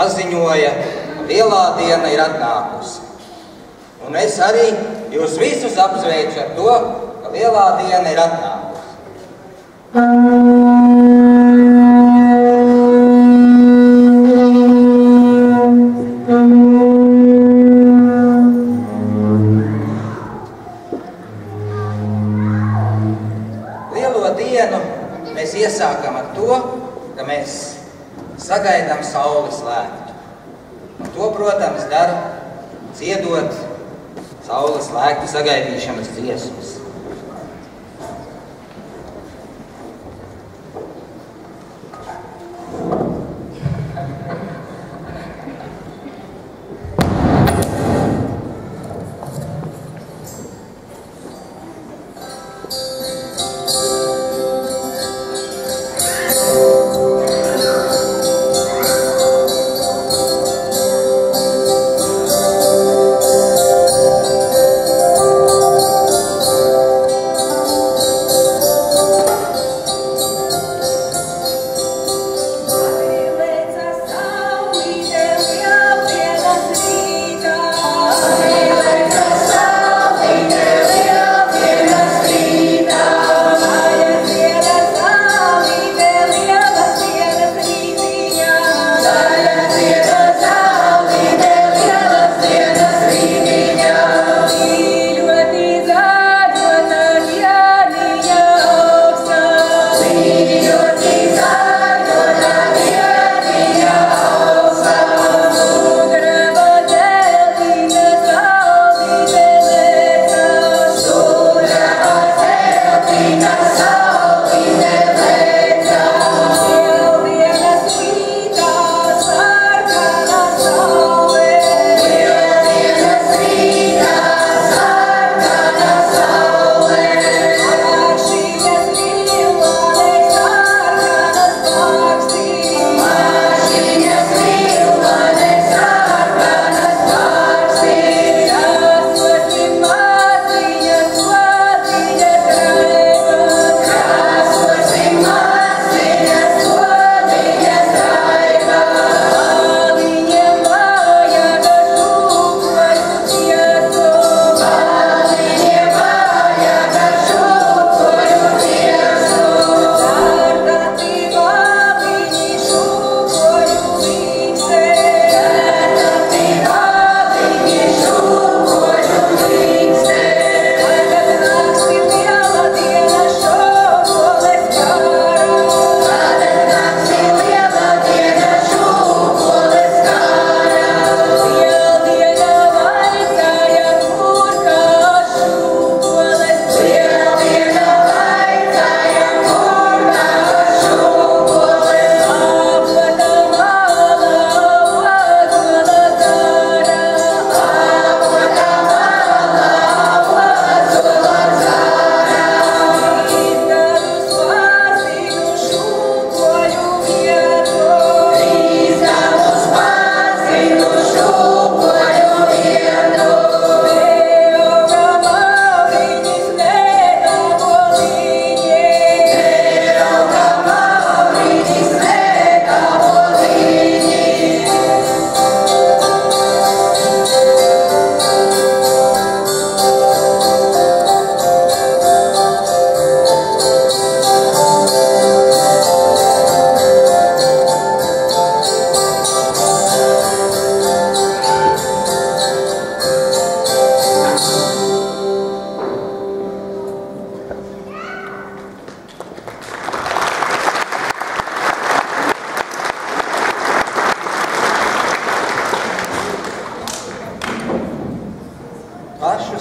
Paziņoja, ka lielā diena ir atnākusi. Un es arī jūs visus apsveicu ar to, ka lielā diena ir atnākusi. Lielo dienu mēs iesākam ar to, ka mēs sagaidām saules lēktu. Un to, protams, dara dziedot saules lēktu sagaidīšanas dziesmas.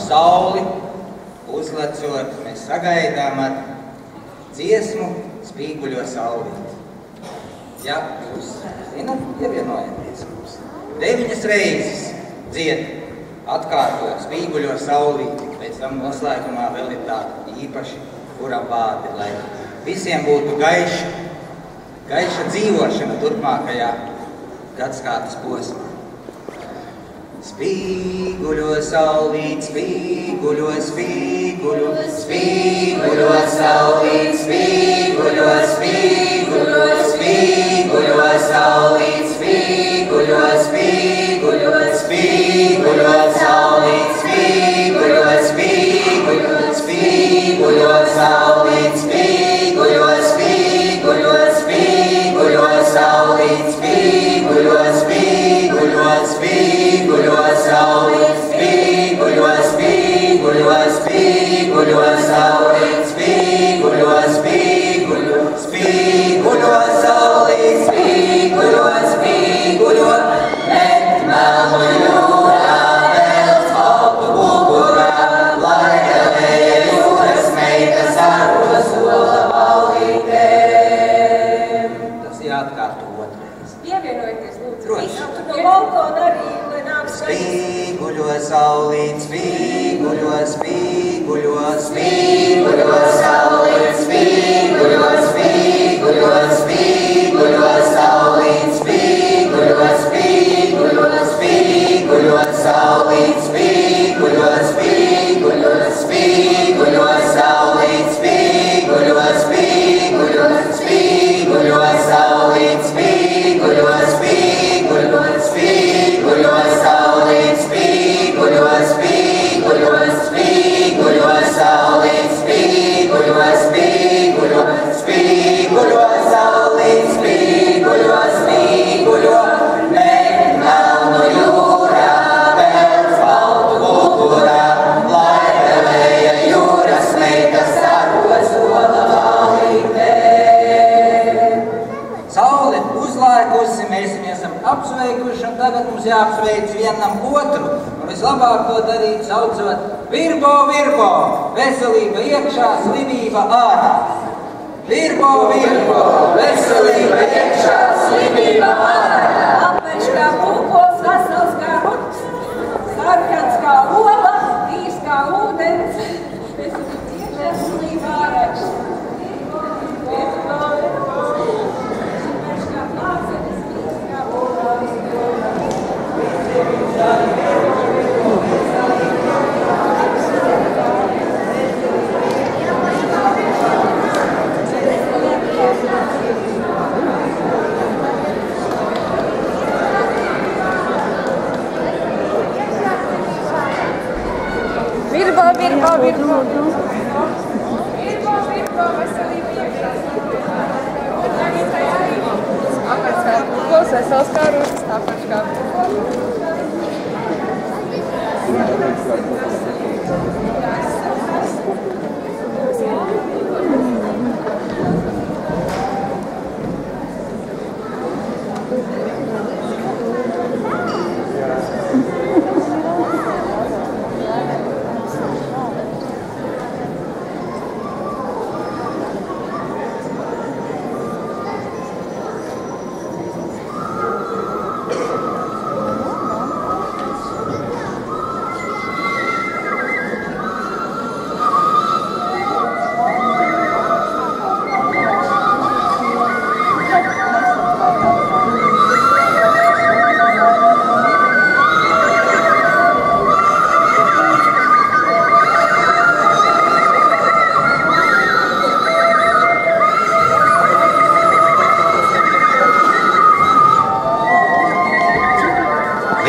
sauli uzlecot, mēs sagaidām ar dziesmu Spīguļo saulīt. Ja jūs zinat, ievienojieties mums. 9 reizes dzied, atkārto Spīguļo saulīt. Pēc tam noslēgumā vēl ir tādi īpaši, kuram vārdi, lai visiem būtu gaiša dzīvošana turpmākajā gadskaitas posmā. Spīguļo saulīt, spīguļo, spīguļo, spīguļo saulīt, spīguļo, spīguļo, spīguļo saulīt, spīguļo, spīguļo, spīguļo saulīt, spīguļo, spīguļo, spīguļo saulīt, spīguļo, spīguļo, spīguļo saulīt, spīguļo, spīguļo, spīguļo saulīt, spīguļo, spīguļo, spīguļo saulīt, spīguļo, spīguļo, spīguļo saulīt, spīguļo, spīguļo, met melnu jūrā, velc baltu gugurā, lai gavēja jūras meitas ar ozola ballītēm. Tas jāatkārto otrais. Pievienojieties, lūdzu. Droši. No balkona arī, lai nāk Spīguļo saulīt, spīguļo, spīguļo, spīguļo saulīt, spīguļo, spīguļo, spīguļo saulīt, spīguļo, spīguļo, spīguļo saulīt, spīguļo, spīguļo, spīguļo saulīt, spīguļo, spīguļo, spīguļo saulīt, spīguļo, spīguļo, spīguļo saulīt, spīguļo, spīguļo, spīguļo saulīt, spīguļo, spīguļo, spīguļo saulīt, spīguļo, spīguļo, met melnu jūrā, velc baltu gugurā, lai gavēja jūras meitas ar ozola ballītēm. Saule uzlaikusi, mēs viņu esam apsveikuši, un tagad mums jāapsveic vienam otru. Un vislabāk to darīt saucot virbo, virbo, veselība iekšā, slimība ārā. Virbo, virbo, veselība iekšā, slimība ārā. Apmeņš kā pulkos, vesels kā ruts, sarkans kā ola, tīs kā ūdens. Iekšā slimība ārā. Apmeņš kā plācenes, tīs kā ola. Virbo, virbo, virbo. Virbo, virbo, veselība iekšā. Apēc kā pulkos, vesels kā ruts, apēc kā pulkos.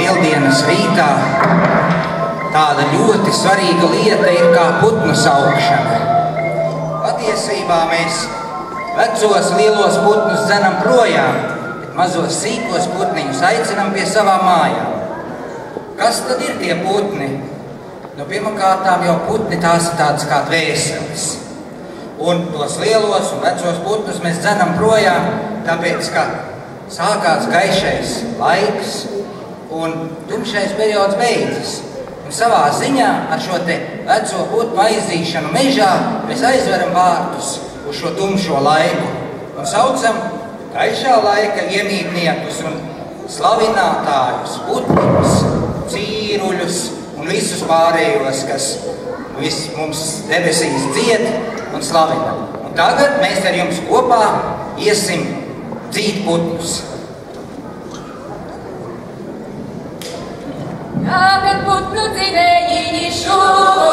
Lieldienas rītā tāda ļoti svarīga lieta ir kā putnu saukšana. Patiesībā mēs vecos lielos putnus dzenam projām, bet mazos sīkos putniņus aicinam pie savām mājām. Kas tad ir tie putni? Nu, pirmkārtām jau putni tās ir tādas kā dvēseles. Un tos lielos un vecos putnus mēs dzenam projām, tāpēc, ka sākās gaišais laiks un tumšais periods beidzas. Un savā ziņā ar šo te veco putnu aizīšanu mežā mēs aizveram vārtus uz šo tumšo laiku un saucam gaišā laika iemītniekus un slavinātājus, putnus, cīruļus un visus pārējos, kas mums debesīs dzied un slavina. Un tagad mēs ar jums kopā iesim dzīt putnus. Tagad putnu dzinējiņi šuvo,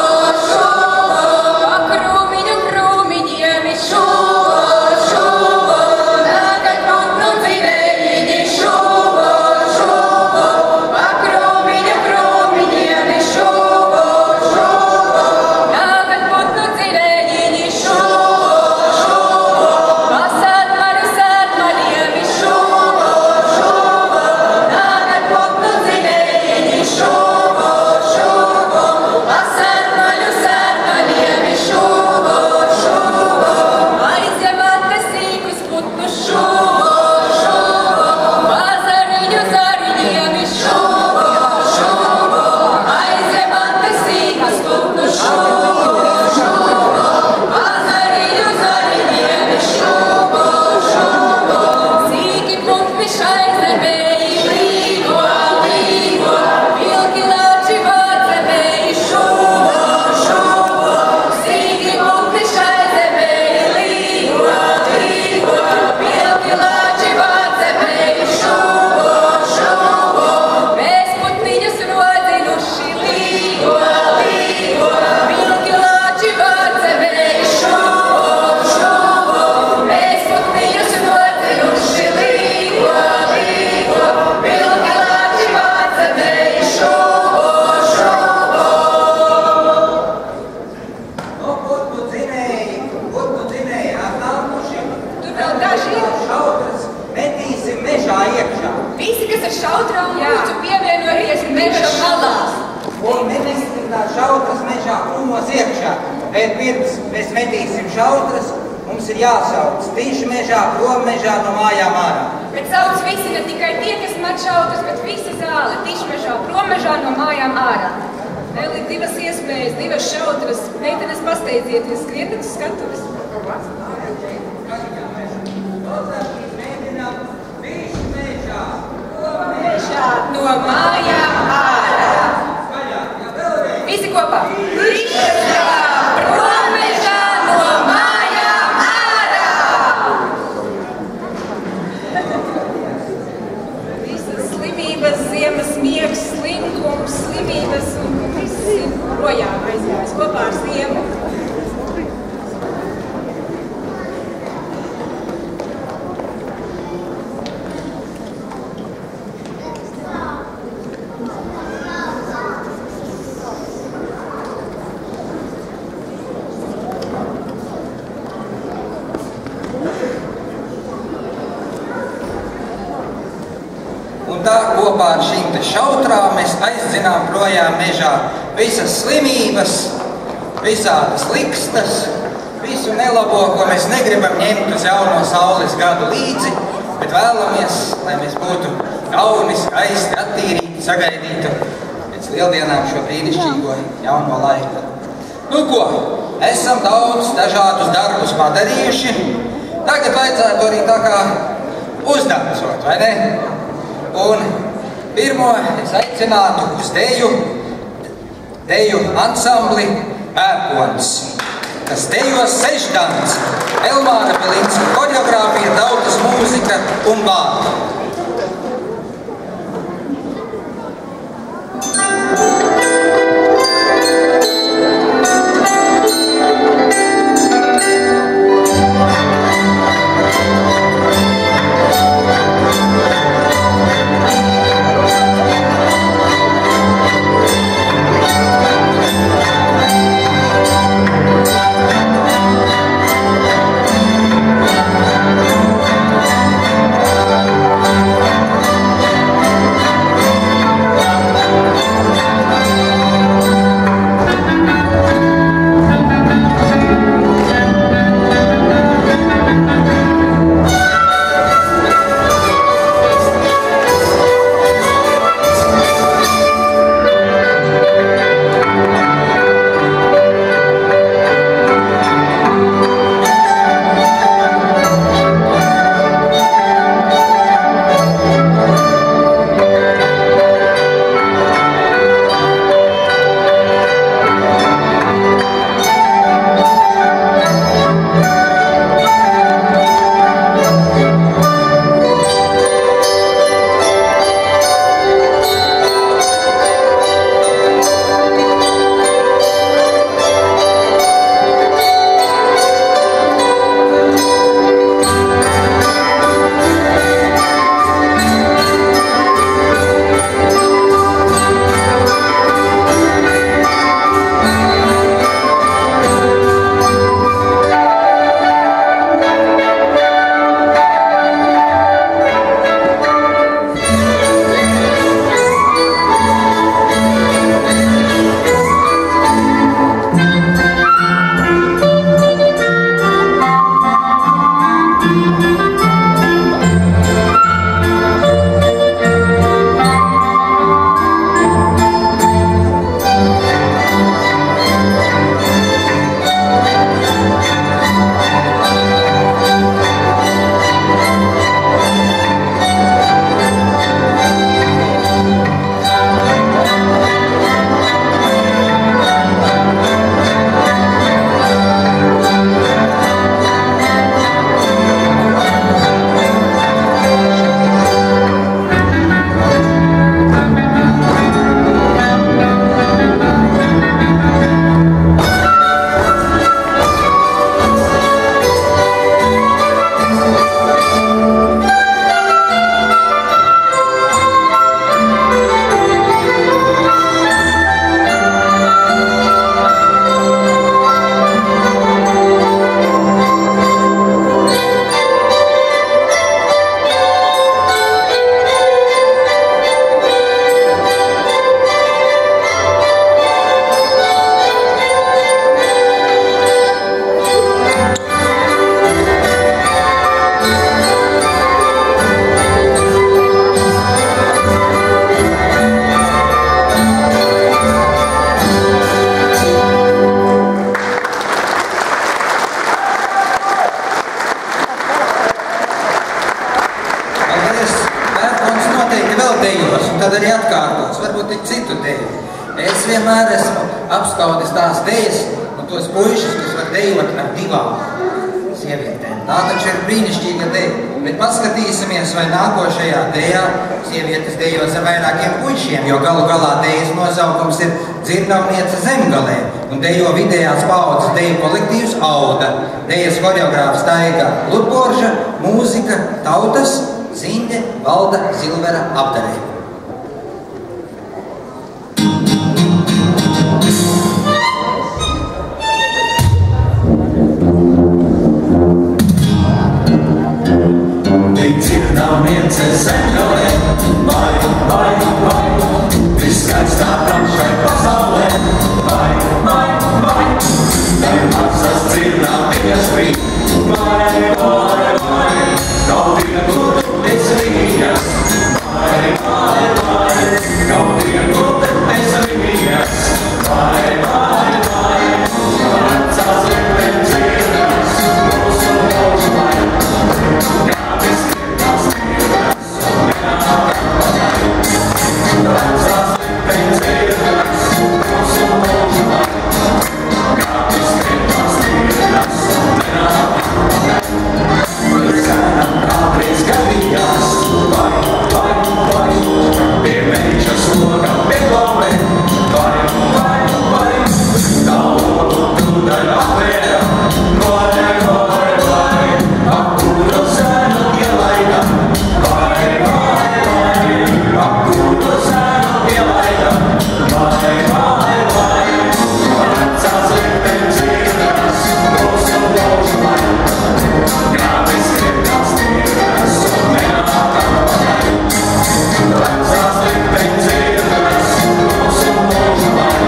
šuvo, pa krūmiņu krūmiņiem šuvo, šuvo. Tagad putnu dzinējiņi šuvo, šuvo, pa krūmiņu krūmiņiem šuvo, šuvo. Tagad putnu dzinējiņi šuvo, šuvo, pa sētmaļu sētmaļiem šuvo, šuvo. Tagad putnu dzinējiņi šuvo, šuvo, pa sētmaļu sētmaļiem šuvo, šuvo. Aizņemat te sīkus putnus šuvo, šuvo, pa zariņu zariņiem šuvo, šuvo. Aizņemat te sīkus putnus šuvo, šuvo, pa zariņu zariņiem šuvo, šuvo. Sīki putni šai zemē līgo, līgo, vilki lāči vārzemē šuvo, šuvo. Sīki putni šai zemē līgo, līgo, vilki lāči vārzemē šuvo, šuvo. Mēs putniņus rodzinuši līgo, līgo, vilki lāči vārzemē šuvo, šuvo. Mēs putniņus rodzinuši līgo, līgo, vilki lāči vārzemē šuvo, šuvo. No putnu dzinēji atnākuši. Tur vēl daži ir. Šautras metīsim mežā iekšā. Visi, kas ar šautrām lūdzu pievienoties meža malās. Un metīsim tā šautras mežā krūmos iekšā. Bet pirms mēs metīsim šautras, mums ir jāsauc tīši mežā, prom mežā no mājām ārā. Bet sauc visi, ne tikai tie, kas met šautras, bet visa zāle tišmežā, promežā no mājām ārā. Vēl ir divas iespējas, divas šautras. Meitenes, pasteidzieties, skrietat uz skatuves. Mežā no mājām ārā. Visi kopā. Tišmežā, promežā no mājām ārā. Visas slimības, ziemas miegs, slinkums, slimības un viss ir projām aizgājis kopā ar ziemu. Un tā kopā ar šīm te šautrām mēs aizdzinām projām mežā visas slimības, visādas likstas, visu nelabo, ko mēs negribam ņemt uz jauno saules gadu līdzi, bet vēlamies, lai mēs būtu jauni, skaisti, attīrīti, sagaidītu pēc lieldienām šo brīnišķīgo jauno laiku. Nu ko, esam daudz dažādus darbus padarījuši, tagad vajadzētu arī tā kā uzdancot, vai ne? Un pirmo es aicinātu uz deju ansambli Pērkons, kas dejos sešdants, Elmāra Belinska koreogrāfija, tautas mūzika un vārdi. tik citu deju. Es vienmēr esmu apskaudis tās dejas un tos puišus, kas var dejot ar divām sievietēm. Tā taču ir brīnišķīga deja, bet paskatīsimies, vai nākošajā dejā sievietes dejos ar vairākiem puišiem, jo galu galā dejas nosaukums ir Dzirnavniece Zemgalē, un dejo vidējās paaudzes deju kolektīvs Auda, dejas horeogrāfs Taiga Lutborža, mūzika Tautas, Zinde Valda Zilvera Apdarē. Dzirnavniece Zemgalē, vai, viskaistākā šai pasaulē, vai, tai mazas dzirnavnieces rīt, vai, kaut vienu bez viņas, vai, kaut vienu bez viņas, vai, vecās likteņu dzirnas, mūsu mūžu vai, kāpēc skrietās mīras, un vecās likteņu dzirnas, mūsu mūžu vai, kāpēc skrietās mīras, un cenam kāpēc gadījās, vai, pie meņša sloga pie globē, vai, tavu tūdaļ apvēra, vai, apkūro sēnu ielaida, vai, apkūro sēnu ielaida, vai, vecās likteņu dzirnas, mūsu mūžu vai, kāpēc skrietās mīras un nenāk atpakaļ, vecās likteņu dzirnas, mūsu mūžu vai,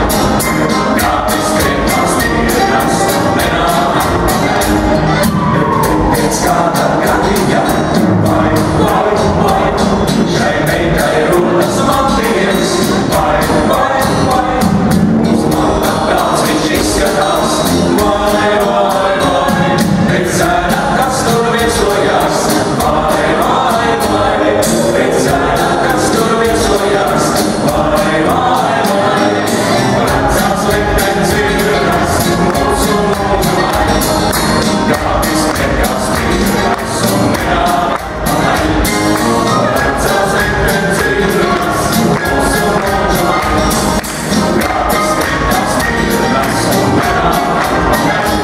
kāpēc skrietās mīras un nenāk atpakaļ. Pēc kāda gadījā, vai, šai meitai runas man viens, vai, uz mana kāds viņš izskatās, vai, pēc zēna, kas tur viesojās, vai, pēc zēna, kas tur viesojās, vai, vecās likteņu dzirnas, mūsu mūžu vai, kāpēc skrietās mīras un nenāk atpakaļ, vecās likteņu dzirnas, mūsu mūžu vai, kāpēc skrietās mīras un nenāk atpakaļ.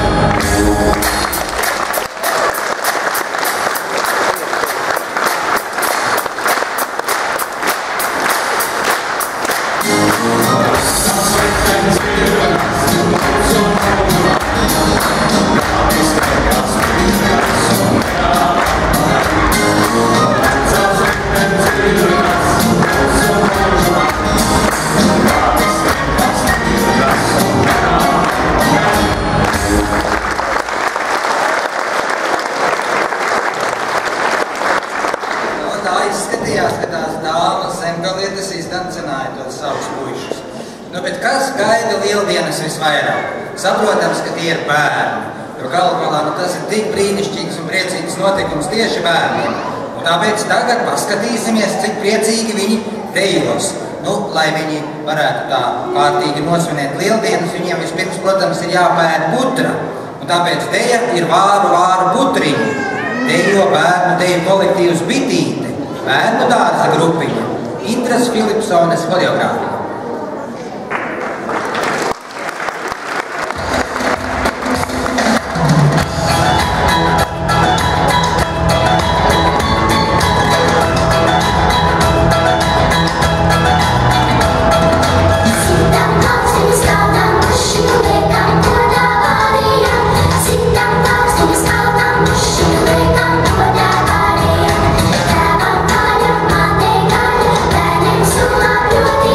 Tā izskatījās, ka tās dāmas zemgalietes izdancināja tos savus puišus. Nu, bet kas gaida lieldienas visvairāk? Saprotams, ka tie ir bērni, jo galu galā tas ir tik brīnišķīgs un priecīgs notikums tieši bērniem. Un tāpēc tagad paskatīsimies, cik priecīgi viņi dejos. Nu, lai viņi varētu tā kārtīgi nosvinēt lieldienas, viņiem vispirms, protams, ir jāpēd putra. Un tāpēc deja ir vāru putriņu. Dejo bērnu deju kolektīvs Bitīte, bērnu dārza grupiņa, Indras Filipsones horeogrāfija. Tēvam, kājam, mātei, kājam, bērniem sumā, ļoti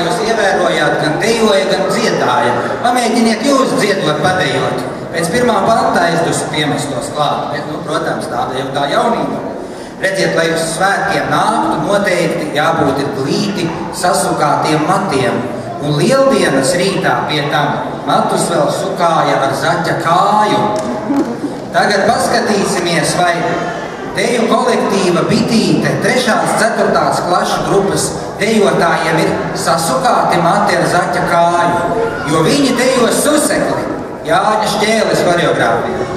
jūs ievērojāt, gan dejoja, gan dziedāja. Pamēģiniet jūs dziedot, padejot. Pēc pirmā panta aizdusu piemestos klāt, bet, protams, tāda jau tā jaunība. Redziet, lai uz svētkiem nāktu, noteikti jābūt ir glīti sasukātiem matiem. Un lieldienas rītā pie tam matus vēl sukāja ar zaķa kāju. Tagad paskatīsimies, vai deju kolektīva Bitīte 3. 4. klašu grupas dejotājiem ir sasukāti mati ar zaķa kāju, jo viņi dejo Susekli, Jāņa Šķēles horeogrāfijā.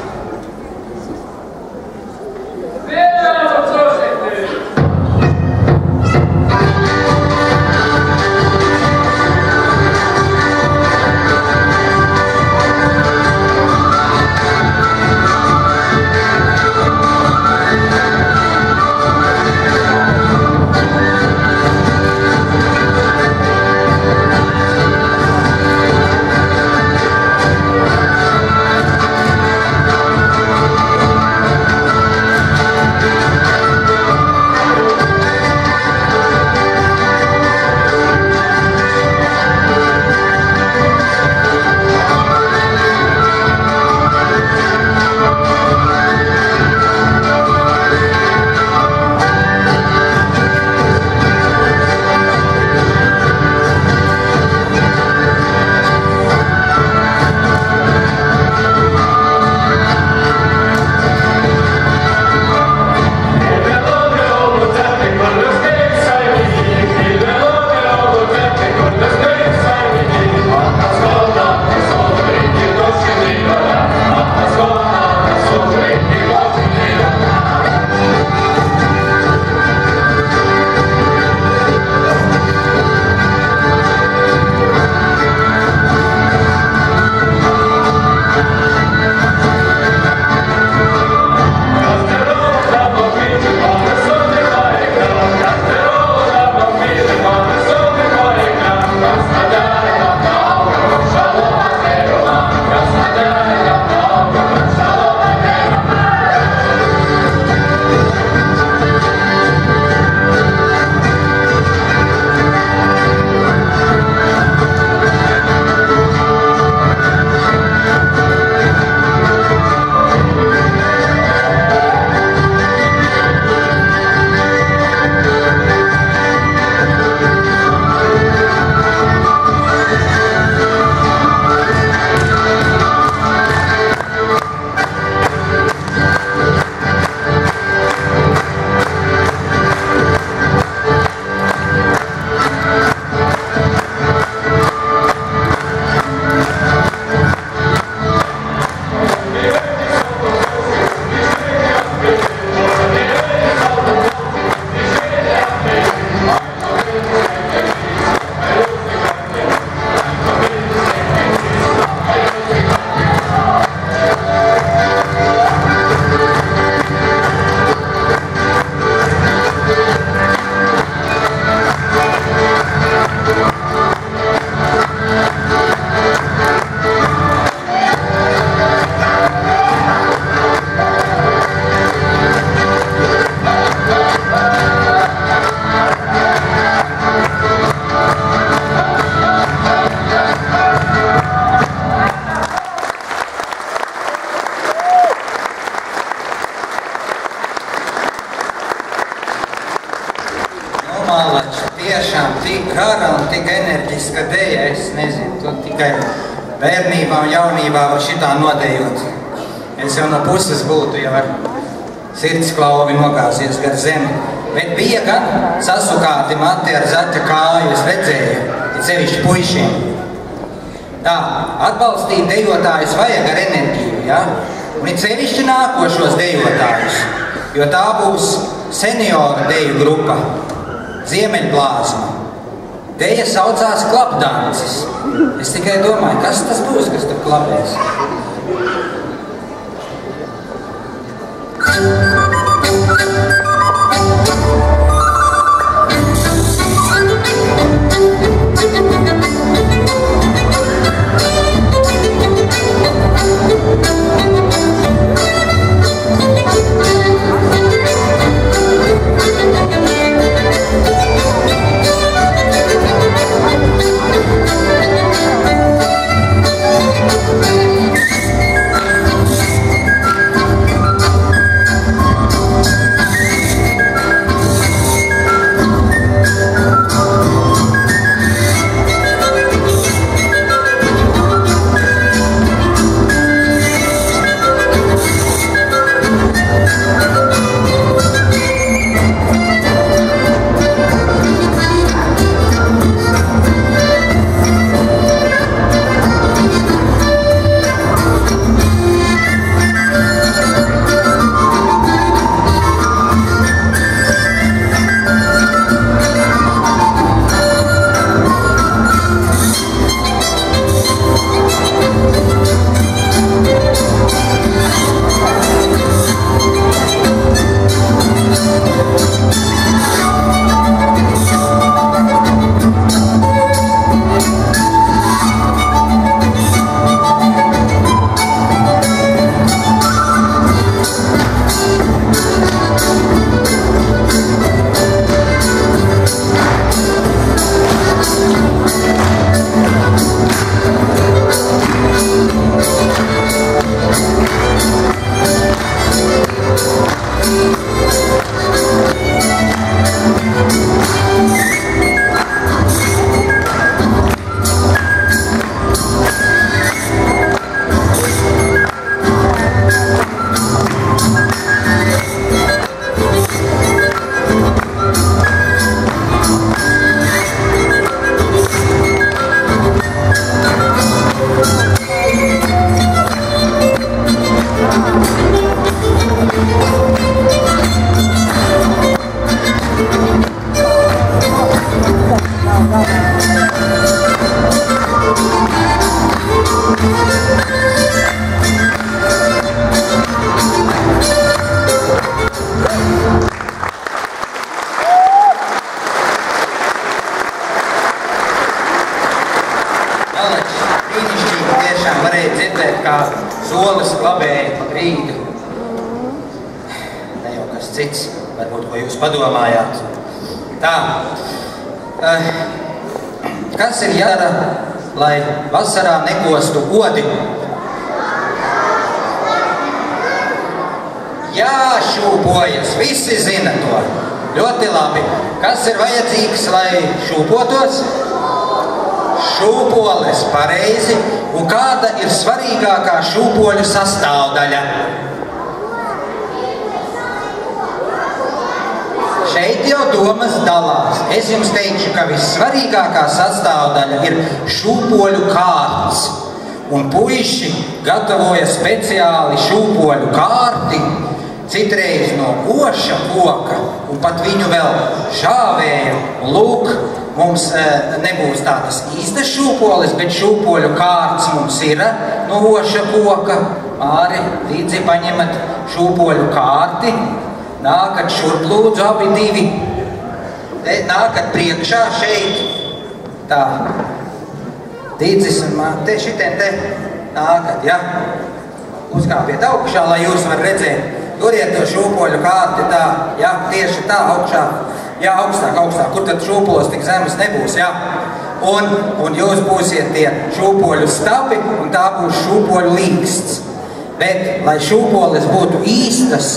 Tiešām tik gara un tik enerģiska deja, es nezinu, tu tikai bērnībā un jaunībā var šitā nodejot. Es jau no puses būtu jau ar sirdsklauvi nogāzies gar zemi. Bet bija gan sasukāti mati ar zaķa kāju, es redzēju, it sevišķi puišiem. Tā, atbalstīt dejotājus vajag ar enerģiju, ja? Un it sevišķi nākošos dejotājus, jo tā būs senioru deju grupa. Ziemeļblāzma. Deja saucās klapdancis. Es tikai domāju, kas tas būs, kas tur klapēs. varēja dzirdēt, kā solis glabēja pa grīdu. Ne jau kas cits, varbūt, ko jūs padomājāt. Tā, kas ir jādara, lai vasarā nekostu odi? Jāšūpojas, visi zina to. Ļoti labi. Kas ir vajadzīgs, lai šūpotos? Šūpoles, pareizi. Un kāda ir svarīgākā šūpoļu sastāvdaļa? Šeit jau domas dalās. Es jums teikšu, ka vissvarīgākā sastāvdaļa ir šūpoļu kārts. Un puiši gatavoja speciāli šūpoļu kārti, citreiz no oša koka, un pat viņu vēl šāvēja. Un lūk, mums nebūs tādas īstas šūpoles, bet šūpoļu kārts mums ir no oša koka. Māri, līdzi paņemat šūpoļu kārti. Nākat šurp lūdzu abi divi. Nākat priekšā šeit. Tā. Tīdzis un te šitien te nākat, ja? Uzkāpiet augšā, lai jūs var redzēt. Turiet to šūpoļu kārti tā, ja? Tieši tā augšā. Jā, augstāk. Kur tad šūpoles tik zemes nebūs, ja? Un jūs būsiet tie šūpoļu stabi, un tā būs šūpoļu līksts. Bet, lai šūpoles būtu īstas,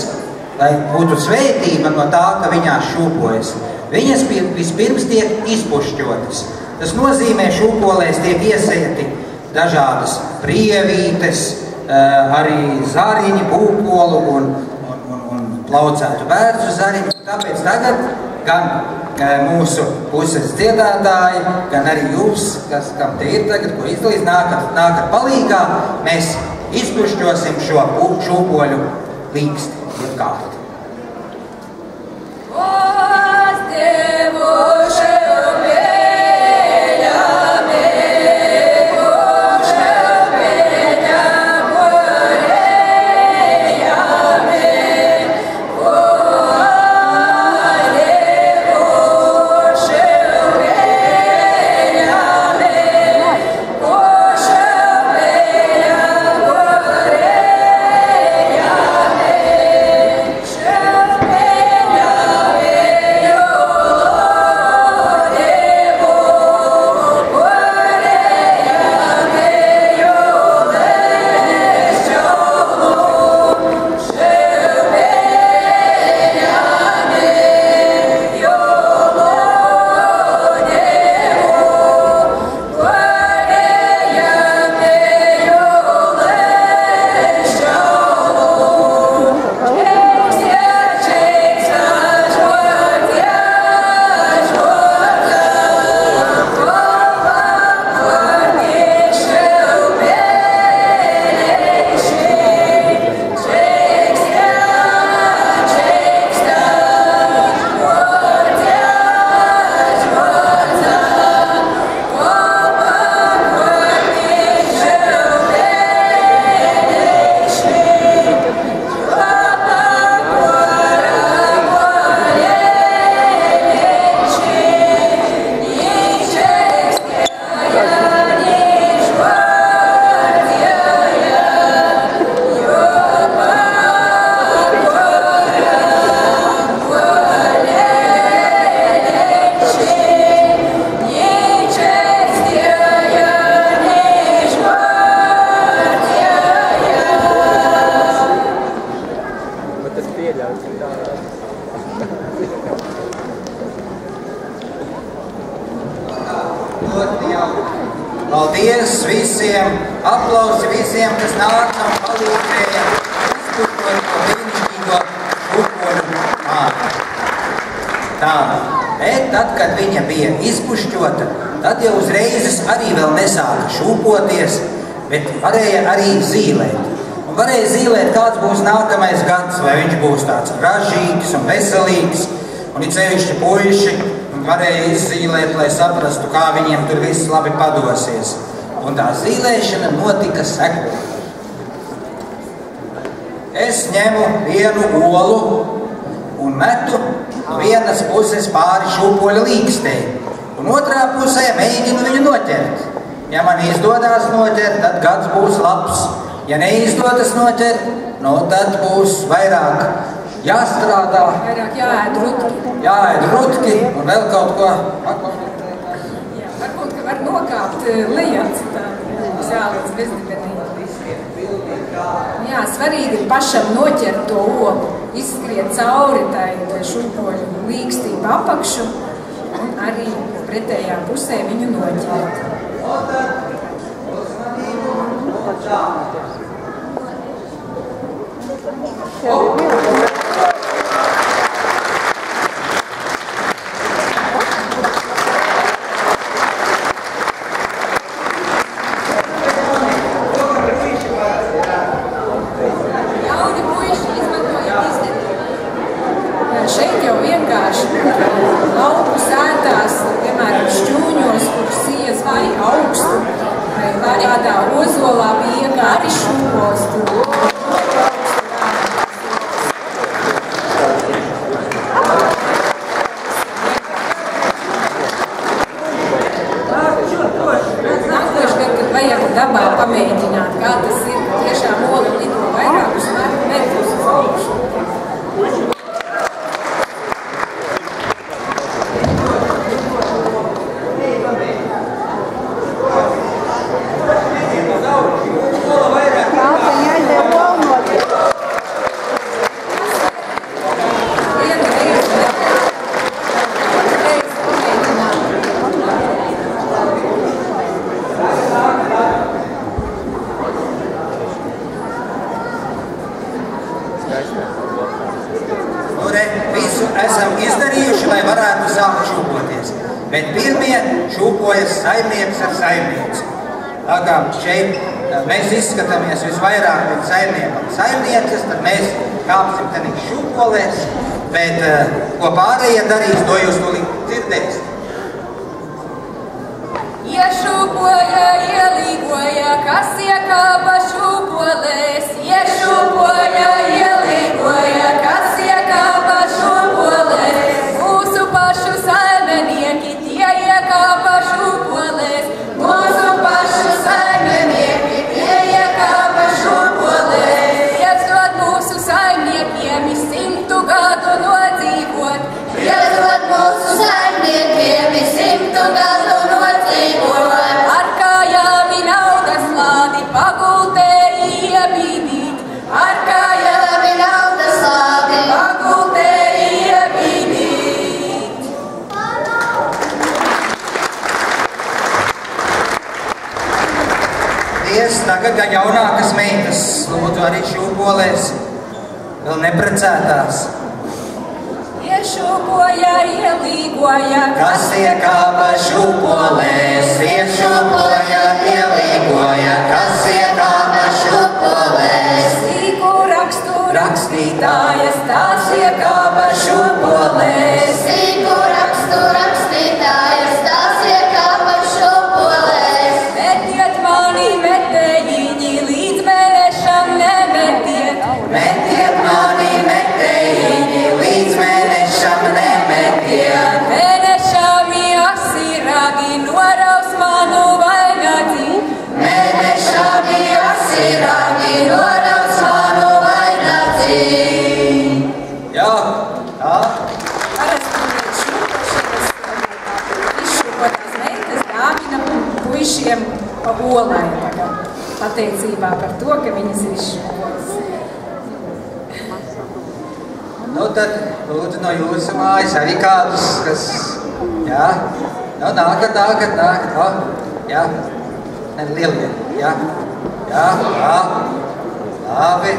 lai būtu svētība no tā, ka viņās šūpojas, viņas vispirms tiek izpušķotas. Tas nozīmē, šūpolēs tiek iesēti dažādas prievītes, arī zariņi, būkolu un plaucētu bērzu zariņu. Tāpēc tagad gan mūsu puses dziedātāji, gan arī jūs, kam te ir tagad, ko izdalīs, nākat palīgā, mēs izpušķosim šo šūpoļu līksti, jeb kārti. Paldies visiem, aplausi visiem, kas nāk un palīdzēja izpušķot to brīnišķīgo šūpoļu kārti. Tā, bet tad, kad viņa bija izpušķota, tad jau uzreizes arī vēl nesāka šūpoties, bet varēja arī zīlēt. Un varēja zīlēt, kāds būs nākamais gads, vai viņš būs tāds ražīgs un veselīgs, un it sevišķi puiši varēja izzīlēt, lai saprastu, kā viņiem tur viss labi padosies. Un tā zīlēšana notika sekot. Es ņemu vienu olu un metu no vienas puses pāri šūpoļa līkstei, un otrā pusē mēģinu viņu noķert. Ja man izdodas noķert, tad gads būs labs. Ja neizdodas noķert, tad būs vairāk jāstrādā. Vairāk jāēd rutki. Jāēd rutki un vēl kaut ko. Jā, varbūt, ka var nokāpt lejats tā jālīdz bezdibenī. Jā, svarīgi ir pašam noķert to olu, izskriet cauri tai šūpoļu līkstību apakšu un arī pretējā pusē viņu noķert. Jauni puiši izmantojot izdevumu. Šeit jau vienkārši lauku sētās, piemēram, šķūņos, kur sijas vai augstu, vai kādā ozolā viega arī šūpostu. Nākošais, kad vajag dabā pamēģināt, kā tas ir, ka tiešām ola lido vairākus metrus uz augšu. Visu esam izdarījuši, lai varētu sākt šūpoties. Bet pirmie šūpojas saimnieks ar saimnieci. Tā kā šeit mēs izskatāmies visvairāk pēc saimniekam saimnieces, tad mēs kāpsim tenī šūpolēs, bet ko pārējie darīs, to jūs tūlīt dzirdēsiet. Iešūpoja, ielīgoja, kas iekāpa šūpolēs. Iešūpoja, ielīgoja, kas iekāpa šūpolēs. Mūsu pašu saimenieki, tie iekāpa šūpolēs. Mūsu pašu saimenieki, tie iekāpa šūpolēs. Iesot mūsu saimniekiem 100 gadu nodzīvot. Iesot mūsu saimniekiem 100 gadu nodzīvot. Ar kājām ir naudas lādi pagultē iebīdīt. Ar kājām ir naudas lādi pagultē iebīdīt. Tagad gan jaunākas meitas, lūdzu arī šūpolēs, vēl neprecētās. Iešūpoja, ielīgoja, kas iekāpa šūpolēs. Iešūpoja, ielīgoja, kas iekāpa šūpolēs. Sīku rakstu rakstītājas, tās iekāpa šūpolēs. Sīku rakstu rakstītājas, tās iekāpa šūpolēs. Metiet mani metējiņi, līdz mēnešam nemetiet. Metiet mani metējiņi, līdz mēnešam nemetiet. Mēnešami asiragi noraus manu vainagī. Mēnešami asiragi noraus manu vainagī. Jā, tā. Parasti šūpošanas izšūpotās meitas dāvina puišiem pa olai tagad, pateicībā par to, ka viņas ir izšūpotas. Nu tad, lūdzu, no jūsu mājas arī kādus, kas, jā, nu nākat, o, jā, ne, lielie, jā, labi,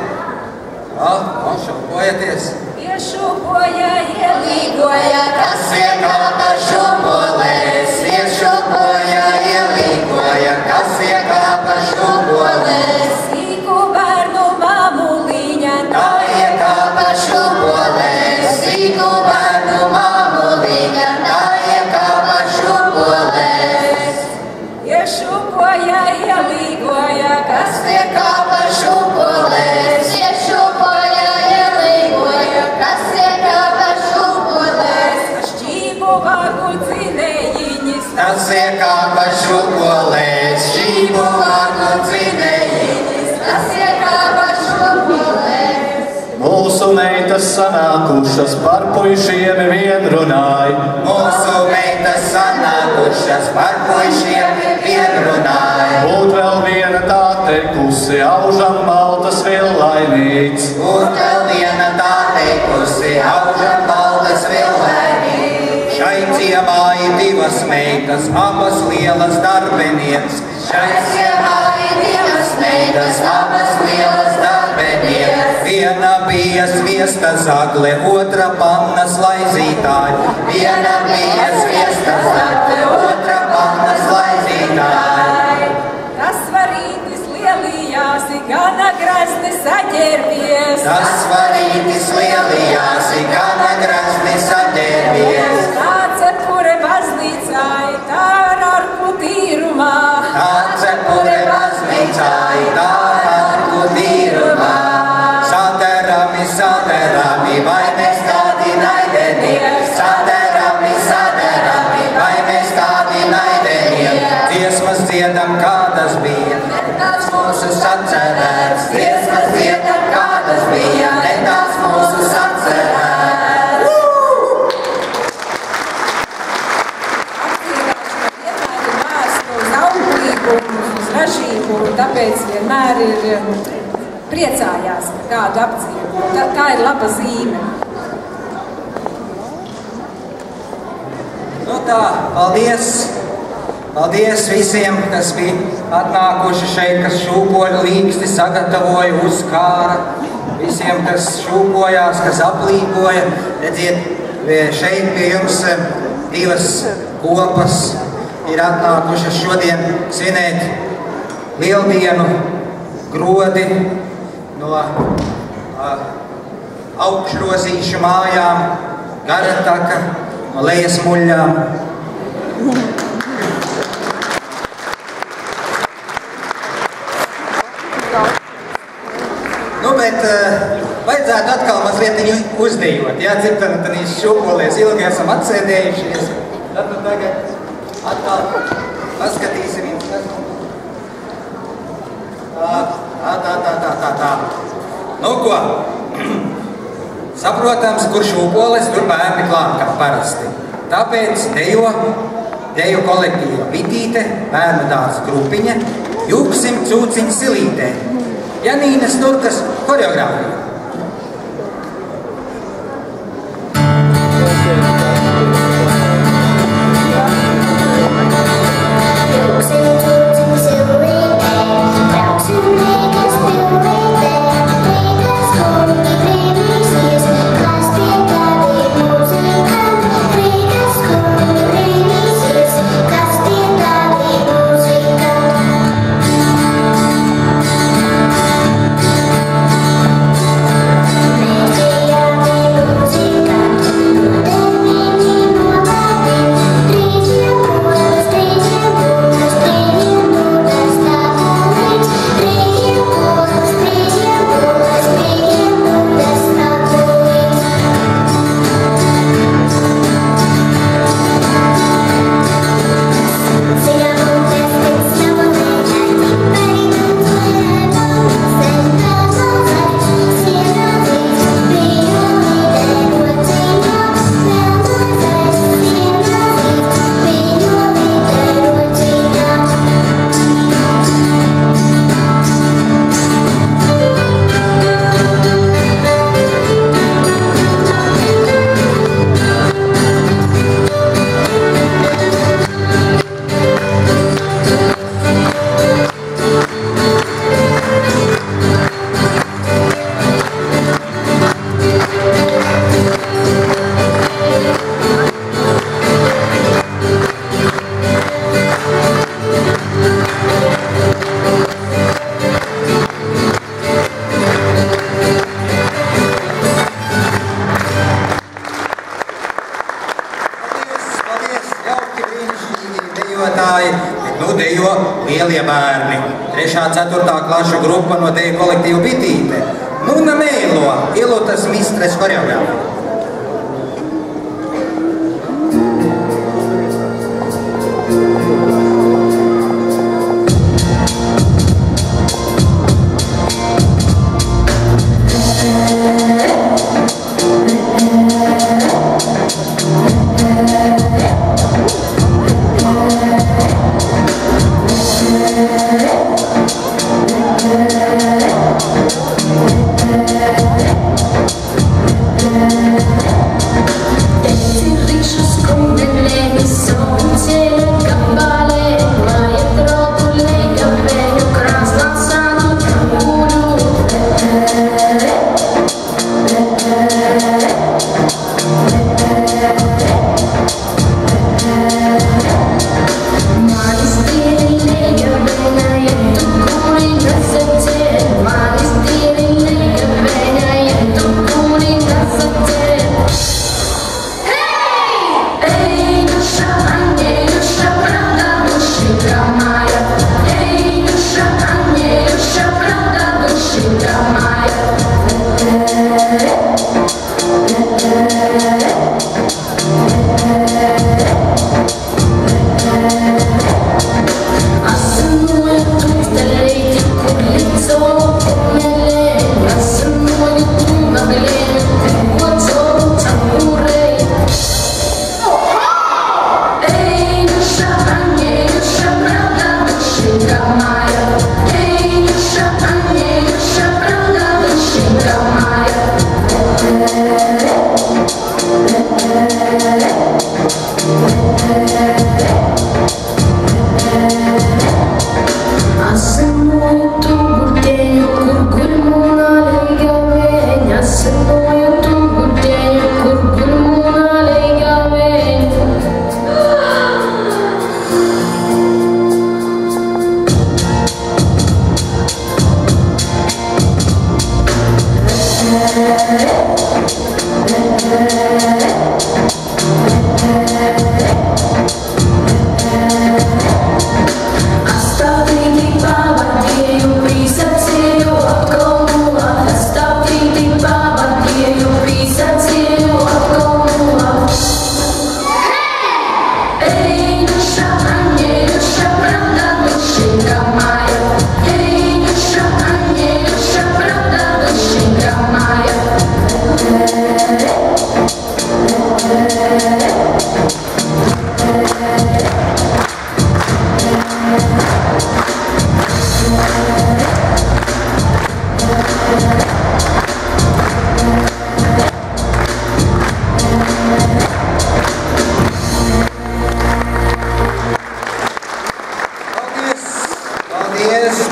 o, šūpojaties. Iešūpoja, ielīgoja, Kas iekāpa šūpolēs, iešūpoja, ielīgoja, kas iekāpa šūpolēs. sīku bērnu māmuliņa, Tā iekāpa šūpolēs, sīku bērnu māmuliņa, tā iekāpa šūpolēs. iešūpoja, ielīgoja, kas Iekāpa šūpolēs, iešūpoja, ielīgoja, kas iekāpa šūpolēs. Šķību vārgu cinējiņas, tas iekāpa šūpolēs, mīlestību vārdu dzinējis, tas iekāpa šopolēs. Mūsu meitas sanākušas par puišiem vien runāja. Mūsu meitas sanākušas par puišiem vien runāja. Būt vēl viena tā teikusi, aužam baltas villainīts. Būt vēl viena tā teikusi, aužam baltas villainīts. Šai ciemā ir divas meitas, abas lielas darbinieces. Šai ciemā ir divas meitas, abas lielas darbinieces. Viena bija sviesta zagle, otra pannas laizītāja. Viena bija sviesta zagle, otra pannas laizītāja. Tas varītis lielījās, gana grazni saģērbies. Tas varītis lielījās, gana grazni saģērbies. Tā cepure baznīcai, tā arku tīrumā. Tā cepure baznīcai, tā arku tīrumā. Saderami, saderami, vai mēs tādi naidenie. Saderami, saderami, vai mēs tādi naidenie. Dziesmas dziedam, kādas bija, netāds mūsu sacerēts. Dziesmas dziedam, kādas bija, netāds mūsu sacerēts. Uz ražību, un tāpēc vienmēr ir priecājās par kādu apdzīvu. Tā ir laba zīme. Nu tā, paldies! Paldies visiem, kas bija atnākuši šeit, kas šūpoļu līksti sagatavoja, uzkāra. Visiem, kas šūpojās, kas aplīkoja. Redziet, šeit pie jums divas kopas ir atnākušas šodien svinēt lieldienu grodi no augšrozīšu mājām, Garataka, no Lejas muļļām. Nu, bet vajadzētu atkal mazliet viņu uzdejot, jā, cik tad šūpolies ilgi esam atsēdējušies. Tad nu tagad atkal paskatīsim viņus. Tā. Nu ko? Saprotams, kur šūpoles, tur bērni klāt kā parasti. Tāpēc deju kolektīva Vitīte, bērnu dārza grupiņa, Jūksim Cūciņa Silītē, Janīnas Turkas horeogrāfija. Dejo lielie bērni. 3. 4. klašu grupa no deju kolektīva Vitīte. Nuna Meilo, Ilutas Mistres horeogrāfija.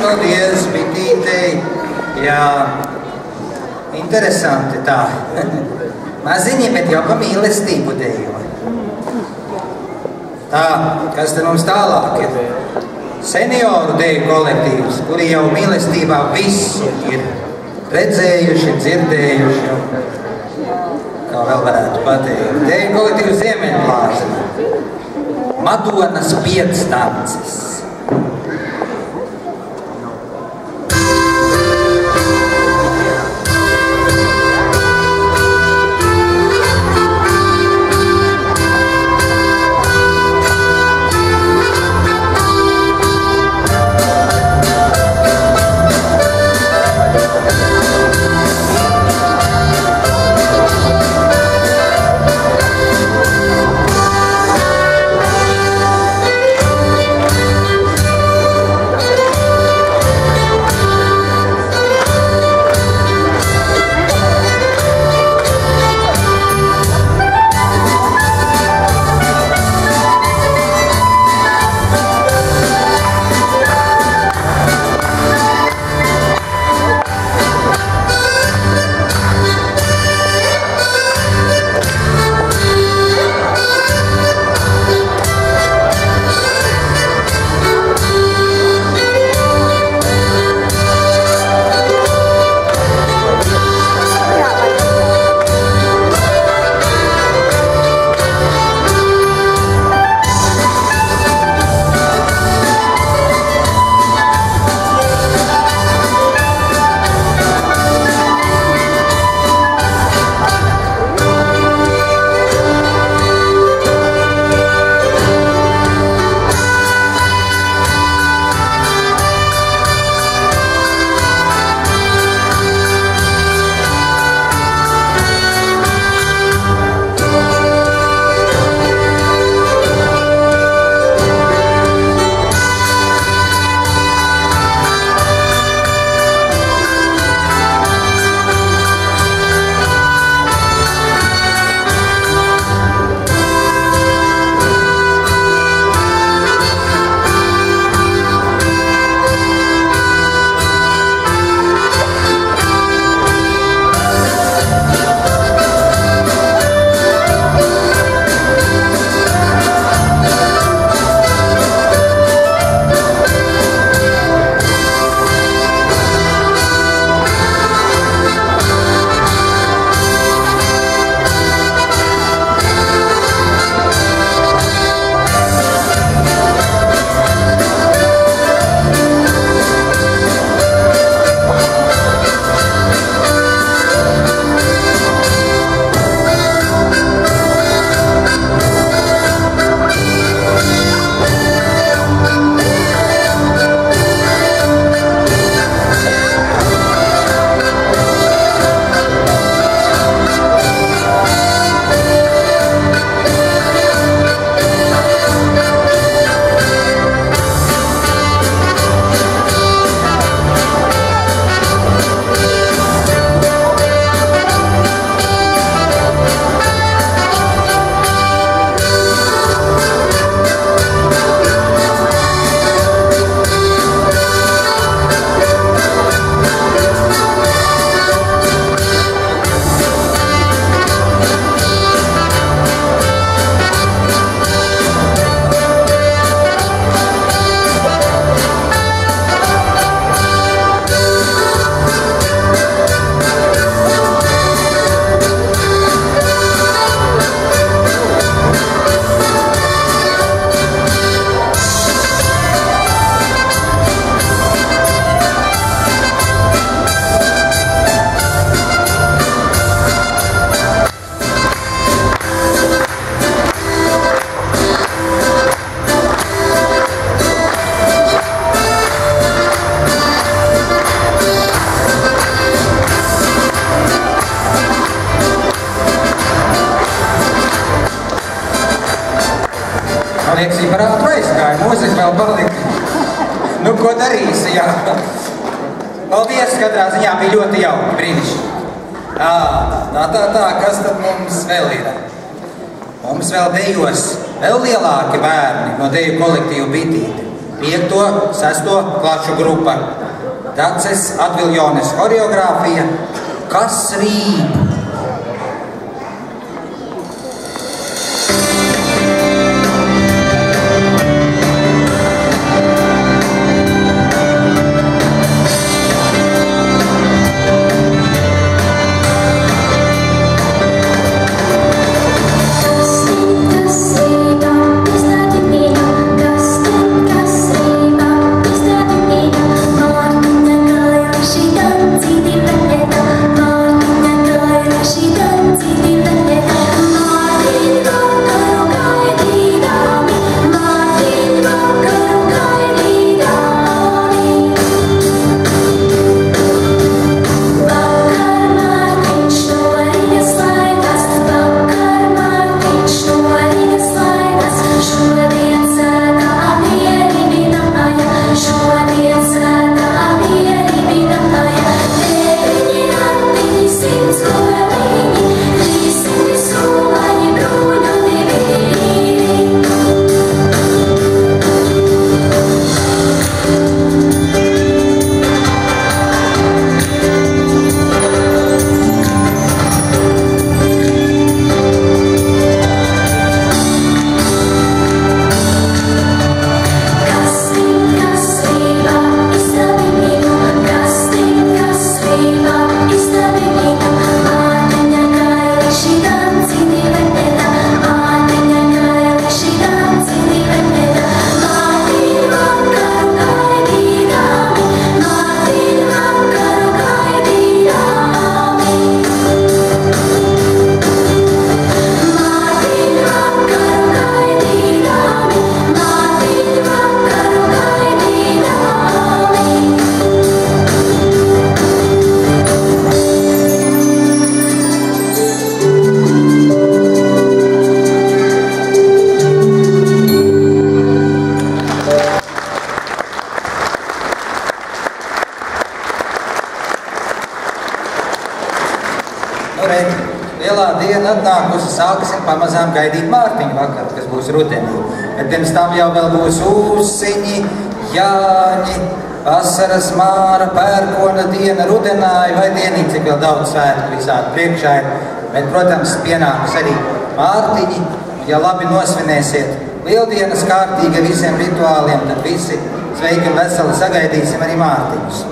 paldies, bitītei. Jā, interesanti tā. Maziņi, bet jau pa mīlestību dejo. Tā, kas te mums tālāk ir? Senioru deju kolektīvs, kuri jau mīlestībā visu ir redzējuši, dzirdējuši, kā vēl varētu pateikt. Deju kolektīvs Ziemeņplāzma, Madonas piecstances. liekas, viņa par ātru aizgāja, mūzika vēl palika. Nu, ko darīsi, jā. Paldies, katrā ziņā bija ļoti jauki, brīnišķi. Tā, kas tad mums vēl ir? Mums vēl dejos vēl lielāki bērni no deju kolektīvu Bitīte. 5., 6. klašu grupa. Daces Atviljones horeogrāfija Kas rīp? Lielā diena atnākusi, sāksim pamazām gaidīt Mārtiņu vakaru, kas būs rudenī. Bet pirms tam jau vēl būs Ūsiņi, Jāņi, vasaras māra, pērkona diena, rudenāja vai dienīgi, cik vēl daudz svētku visādi priekšā ir. Bet, protams, pienāks arī Mārtiņi. Ja labi nosvinēsiet lieldienas kārtīgi ar visiem rituāliem, tad visi sveiki un veseli sagaidīsim arī Mārtiņus.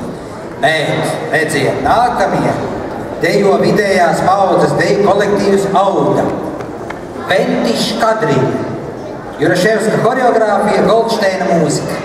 Bet, redziet, nākamie dejo vidējās paudzes deju kolektīvs Auda, Ventišs Kadriņa, Juraševska horeogrāfija, Goldšteina mūzika.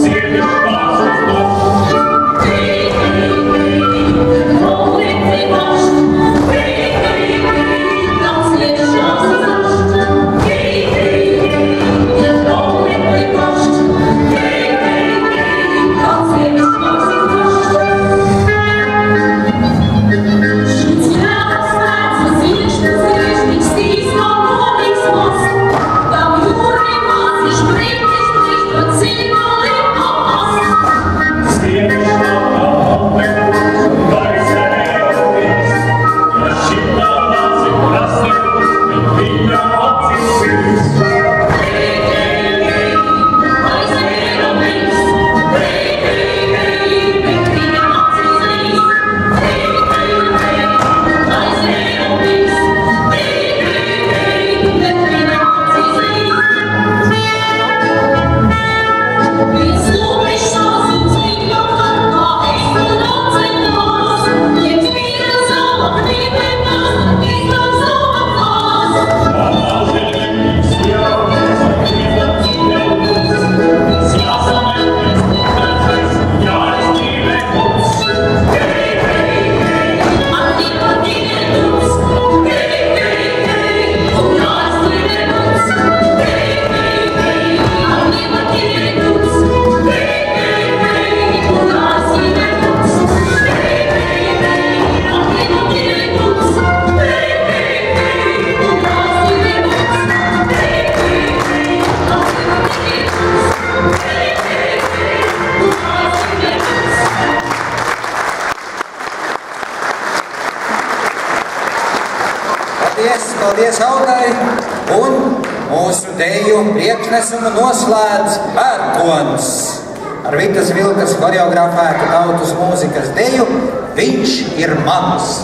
See Paldies Aldai! Un mūsu deju priekšnesumu noslēdz Pērkons ar Vitas Vilkas horeografētu tautas mūzikas deju Viņš ir mans.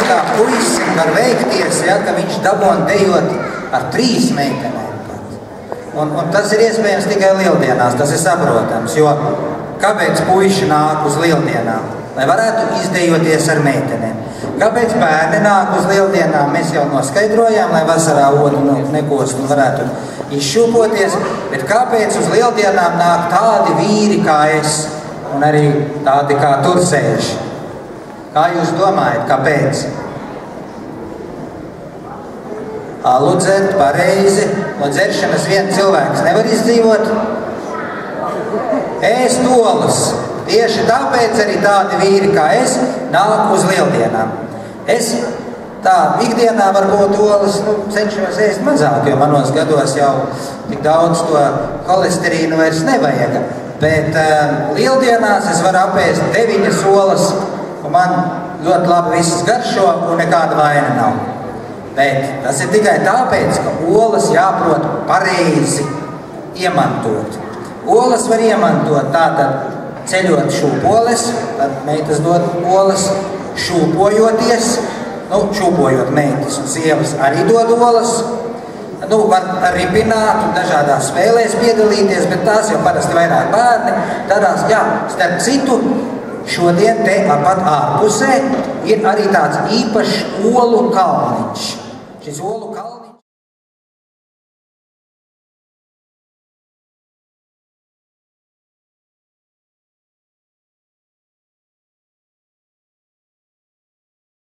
Kā puisim var veikties, ja, ka viņš dabon dejot ar 3 meitenēm pat. Un tas ir iespējams tikai lieldienās, tas ir saprotams, jo kāpēc puiši nāk uz lieldienām? Lai varētu izdejoties ar meitenēm. Kāpēc bērni nāk uz lieldienām? Mēs jau noskaidrojām, lai vasarā odu nekost un varētu izšūpoties, bet kāpēc uz lieldienām nāk tādi vīri kā es un arī tādi kā tur sēž? Kā jūs domājat, kāpēc? Alu dzert, pareizi, no dzeršanas vien cilvēks nevar izdzīvot. Ēst olas. Tieši tāpēc arī tādi vīri kā es nāk uz lieldienām. Es tā ikdienā varbūt olas cenšos ēst mazāk, jo manos gados jau tik daudz to holesterīnu vairs nevajag. Bet lieldienās es varu apēst 9 olas, un man ļoti labi visas garšo, un nekāda vaina nav. Bet tas ir tikai tāpēc, ka olas jāprot pareizi iemantot. Olas var iemantot tātad ceļot šūpoles, tad meitas dod olas šūpojoties, šūpojot meitas un sievas arī dod olas. Var ripināt un dažādās spēlēs piedalīties, bet tās jau parasti vairāk bērni. Tādās, starp citu, šodien te pat ārpusē ir arī tāds īpašs olu kalniņš. Šis olu kalniņš